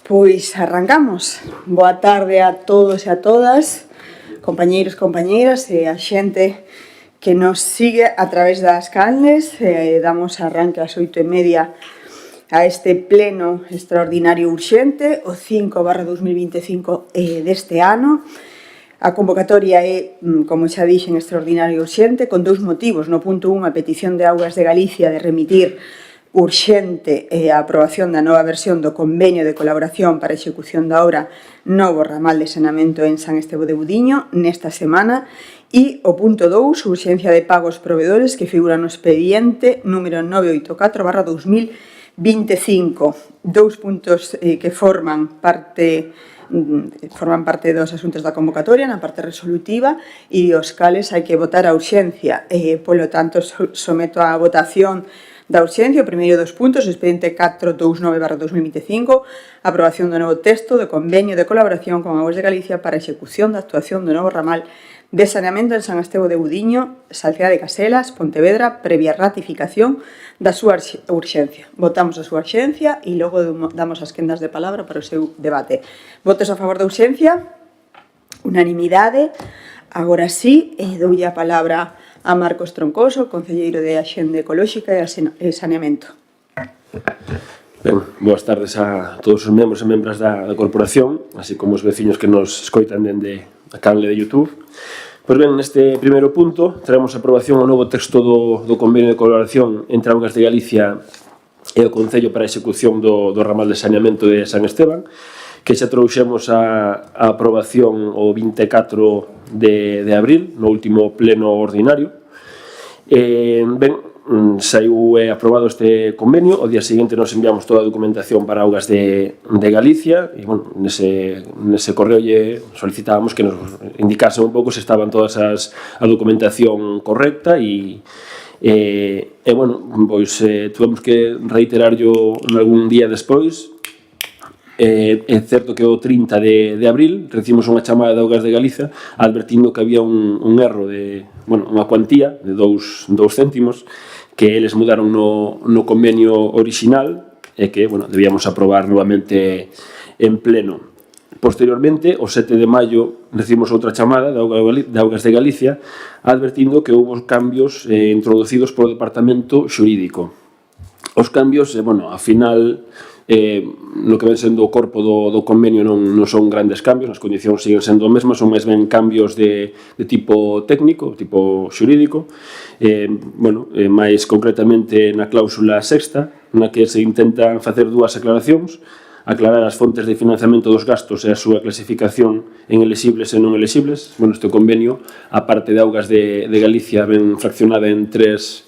Pois arrancamos. Boa tarde a todos e a todas, compañeiros, compañeiras e a xente que nos sigue a través das canles. Damos arranque ás 8:30 a este pleno extraordinario urxente, o 5/2025 deste ano. A convocatoria é, como xa dixen, extraordinario urxente, con dous motivos. No punto 1, a petición de Augas de Galicia de remitir urxente a aprobación da nova versión do convenio de colaboración para a execución da obra novo ramal de saneamento en San Estevo de Budiño nesta semana, e o punto 2, urxencia de pagos proveedores que figura no expediente número 984/2025. Dous puntos que forman parte dos asuntos da convocatoria na parte resolutiva e os cales hai que votar a urxencia. Polo tanto, someto a votación da urxencia, o primeiro dos puntos, o expediente 429/2025, aprobación do novo texto do convenio de colaboración con Augas de Galicia para a execución da actuación do novo ramal de saneamento en San Estevo de Budiño, Salceda de Caselas, Pontevedra, previa ratificación da súa urxencia. Votamos a súa urxencia e logo damos as quendas de palabra para o seu debate. Votos a favor da urxencia? Unanimidade. Agora sí, doulle a palabra a Marcos Troncoso, concelleiro de Axenda Ecolóxica e Saneamento. Ben, boas tardes a todos os membros e membras da corporación, así como os veciños que nos escoitan dende a canle de YouTube. Pois ben, neste primeiro punto, traemos a aprobación ao novo texto do convenio de colaboración entre Augas de Galicia e o Concello para a execución do ramal de saneamento de San Esteban, que xa trouxemos a aprobación o 24 de abril, no último pleno ordinario. Ben, saiu aprobado este convenio, o día seguinte nos enviamos toda a documentación para Augas de Galicia e, bueno, nese correo lle solicitábamos que nos indicase un pouco se estaban todas a documentación correcta e bueno, pois tuvemos que reiterarlo algún día despois. É certo que o 30 de abril recibimos unha chamada de Augas de Galicia advertindo que había un erro de, bueno, unha cuantía de 2 céntimos que eles mudaron no convenio original e que, bueno, debíamos aprobar novamente en pleno. Posteriormente, o 7 de maio, recibimos outra chamada de Augas de Galicia advertindo que houve cambios introducidos polo Departamento Xurídico. Os cambios, bueno, ao final, no que ven sendo o corpo do convenio non son grandes cambios, as condicións siguen sendo as mesmas, son máis ben cambios de tipo técnico, tipo xurídico, máis concretamente na cláusula sexta, na que se intentan facer dúas aclaracións, aclarar as fontes de financiamento dos gastos e a súa clasificación en elexibles e non elexibles. Bueno, este convenio, a parte de Augas de Galicia, ben fraccionada en tres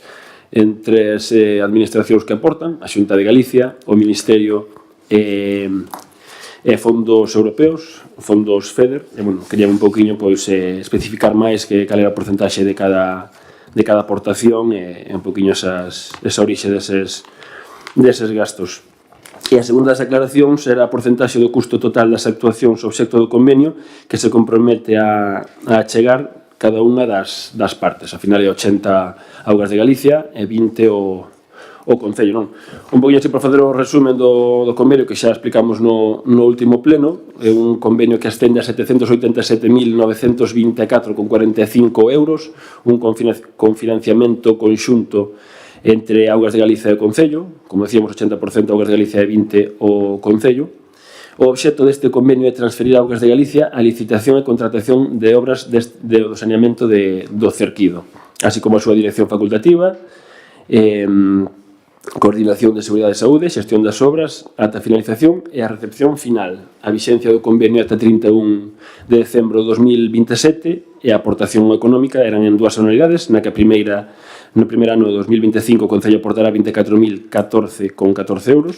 administracións que aportan, a Xunta de Galicia, o Ministerio e fondos europeos, fondos FEDER, e, bueno, quería un pouquiño especificar máis cal era a porcentaxe de cada aportación e un pouquiño esa orixe deses gastos. E a segunda das aclaracións era a porcentaxe do custo total das actuacións obxecto do convenio que se compromete a achegar cada unha das partes. Ao final é 80 Augas de Galicia e 20 o Concello, non? Un poquinho así para facer o resumen do convenio que xa explicamos no último pleno. É un convenio que ascende a 787.924,45 euros, un con financiamento conxunto entre Augas de Galicia e o Concello, como decíamos, 80% Augas de Galicia e 20 o Concello. O obxecto deste convenio é transferir a Augas de Galicia a licitación e contratación de obras do saneamento do Cerquido, así como a súa dirección facultativa, coordinación de seguridade e saúde, xestión das obras ata a finalización e a recepción final. A vixencia do convenio ata 31 de decembro de 2027 e a aportación económica eran en dúas anualidades, na que no primeiro ano de 2025 o Concello aportará 24.014,14 euros,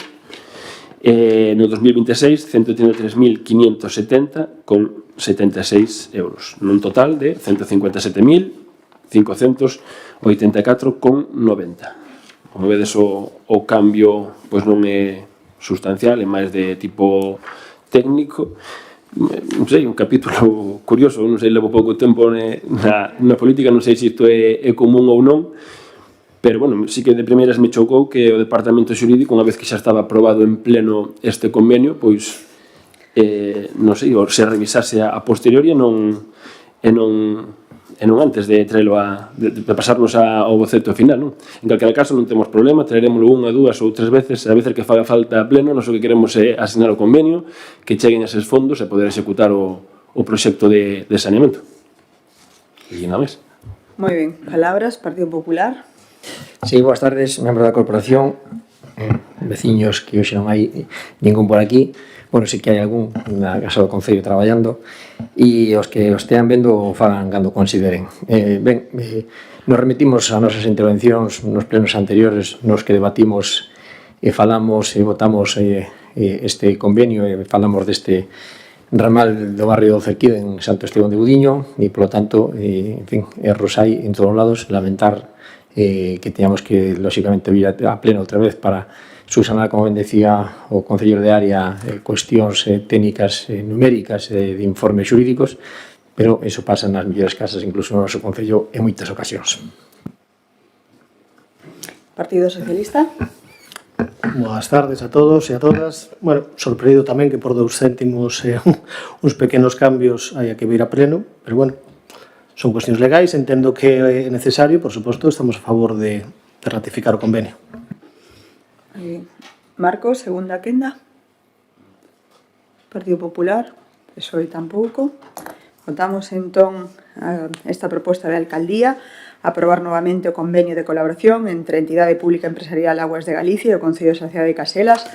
no 2026 133.570,76 euros, nun total de 157.584,90. Como vedes, o cambio non é sustancial, é máis de tipo técnico. Non sei, un capítulo curioso, non sei, levo pouco tempo na política, non sei se isto é común ou non, pero, bueno, sí que de primeiras me chocou que o Departamento Xurídico, unha vez que xa estaba aprobado en pleno este convenio, pois non sei, ou se revisase a posteriori e non antes de traelo de pasarnos ao boceto final, non? En calquera caso non temos problema, traeremoslo unha, dúas ou tres veces, a veces que faga falta a pleno, nós o que queremos é asignar o convenio, que cheguen eses fondos e poder executar o proxecto de saneamento. E nada máis. Moi ben, palabras, Partido Popular. Sí, boas tardes, membros da corporación, veciños que hoxe non hai ningún por aquí. Bueno, sí que hai algún na Casa do Concello traballando e os que os tean vendo o fagan cando consideren. Nos remitimos a nosas intervencións nos plenos anteriores nos que debatimos e falamos e votamos este convenio e falamos deste ramal do barrio do Cerquido en Santo Esteban de Budiño e, polo tanto, en fin, erros hai en todos os lados, lamentar que teñamos que, lóxicamente, vir a pleno outra vez para subsanar, como ben decía o concelleiro de área, cuestións técnicas numéricas de informes xurídicos, pero eso pasa nas mellores casas, incluso no noso concello, en moitas ocasións. Partido Socialista. Boas tardes a todos e a todas. Bueno, sorprendido tamén que por 2 céntimos uns pequenos cambios haya que vir a pleno, pero bueno, son cuestións legais, entendo que é necesario, por suposto, estamos a favor de ratificar o convenio. Marcos, segunda quenda. Partido Popular, PSOE tampouco. Votamos entón esta proposta de alcaldía, aprobar novamente o convenio de colaboración entre a Entidade Pública Empresarial Aguas de Galicia e o Concello de Salceda de Caselas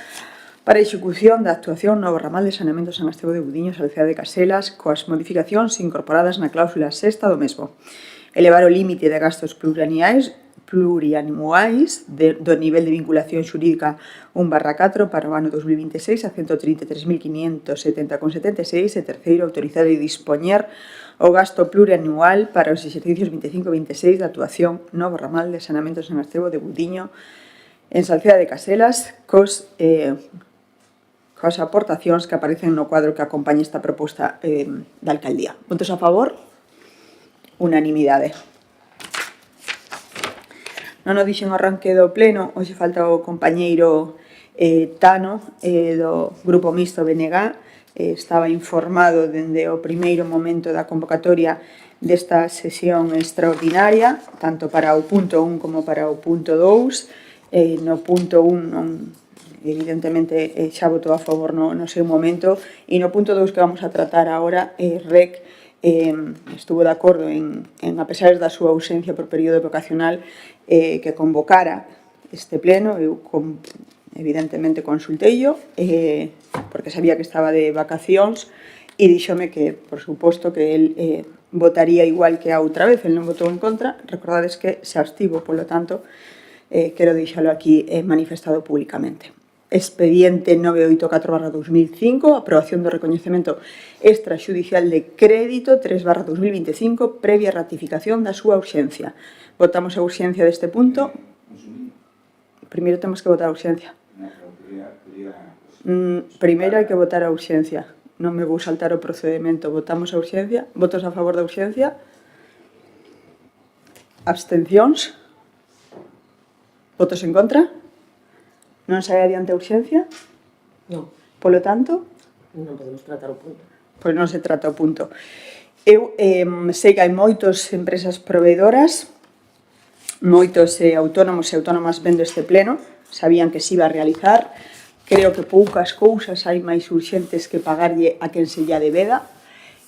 para a execución da actuación novo ramal de saneamento San Estevo de Budiño, Salceda de Caselas, coas modificacións incorporadas na cláusula sexta do mesmo. Elevar o límite de gastos plurianuais do nivel de vinculación xurídica 1/4 para o ano 2026 a 133.570,76 e terceiro, autorizar e dispoñer o gasto plurianual para os exercicios 25-26 da actuación novo ramal de saneamento San Estevo de Budiño en Salceda de Caselas coas aportacións que aparecen no cuadro que acompaña esta proposta da alcaldía. Votos a favor? Unanimidade. Non o dixen ao arranque do pleno, hoxe falta o compañeiro Tano do Grupo Mixto BNG, estaba informado dende o primeiro momento da convocatoria desta sesión extraordinaria, tanto para o punto 1 como para o punto 2. No punto 1, evidentemente, xa votou a favor no seu momento, e no punto 2 que vamos a tratar agora, REC estuvo de acordo en, a pesar da súa ausencia por período vocacional, que convocara este pleno. Eu, evidentemente, consulteillo, porque sabía que estaba de vacacións, e díxome que, por suposto, que el votaría igual que a outra vez, el non votou en contra. Recordades que se abstivo, polo tanto, quero deixalo aquí manifestado públicamente. Expediente 984/2005, aprobación do recoñecemento extrajudicial de crédito 3/2025, previa ratificación da súa urxencia. Votamos a urxencia deste punto. Primeiro temos que votar a urxencia. Primeiro hai que votar a urxencia. Non me vou saltar o procedimento. Votamos a urxencia. Votos a favor da urxencia? Abstencións? Votos en contra? Non sai adiante a urxencia? Non. Polo tanto? Non podemos tratar o punto. Pois non se trata o punto. Eu sei que hai moitas empresas proveedoras, moitos autónomos e autónomas vendo este pleno, sabían que se iba a realizar. Creo que poucas cousas hai máis urxentes que pagarlle a quen se lla debeda.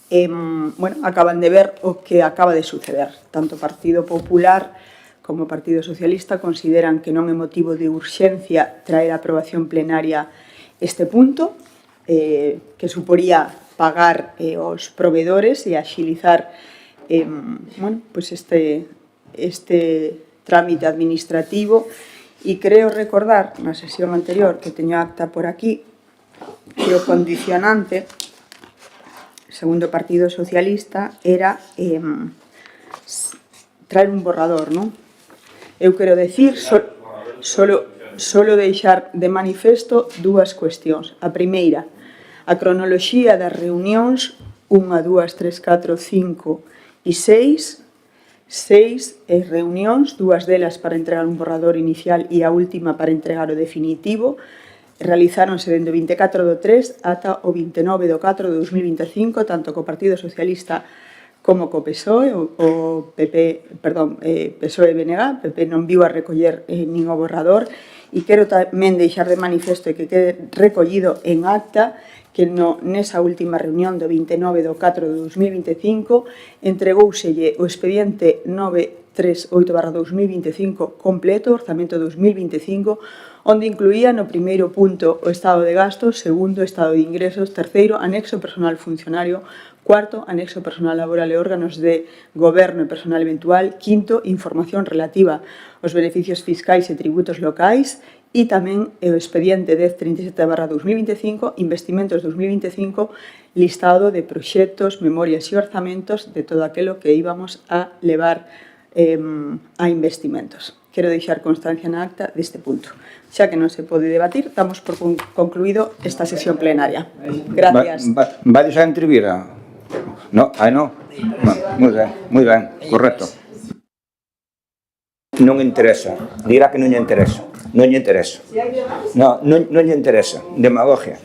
Bueno, acaban de ver o que acaba de suceder. Tanto o Partido Popular como o Partido Socialista consideran que non é motivo de urxencia traer a aprobación plenaria este punto, que suporía pagar os proveedores e axilizar bueno, pues este trámite administrativo. E creo recordar na sesión anterior, que teño acta por aquí, que o condicionante, segundo o Partido Socialista, era traer un borrador, non? Eu quero decir, solo deixar de manifesto dúas cuestións. A primeira, a cronoloxía das reunións 1, 2, 3, 4, 5 e 6. 6 reunións, dúas delas para entregar un borrador inicial e a última para entregar o definitivo. realizáronse dende o 24 do 3 ata o 29 do 4 de 2025, tanto co Partido Socialista como co PSOE, o PP, perdón, PSOE e BNG. PP non viu a recoller nin o borrador, e quero tamén deixar de manifesto e que quede recollido en acta que nesa última reunión do 29 do 4 de 2025 entregouselle o expediente 938/2025 completo, orzamento 2025, onde incluía no primeiro punto o estado de gastos, segundo, estado de ingresos, terceiro, anexo personal funcionario, cuarto, anexo personal laboral e órganos de goberno e personal eventual, quinto, información relativa aos beneficios fiscais e tributos locais, e tamén o expediente 1037/2025, investimentos 2025, listado de proxectos, memorias e orzamentos de todo aquilo que íbamos a levar a investimentos. Quero deixar constancia na acta deste punto. Xa que non se pode debatir, damos por concluído esta sesión plenaria. Gracias. ¿Vais a intervir? No, no. Moi ben, correcto. Non interesa. Dirá que non lle interesa. Non lle interesa. Non lle interesa. Demagogia.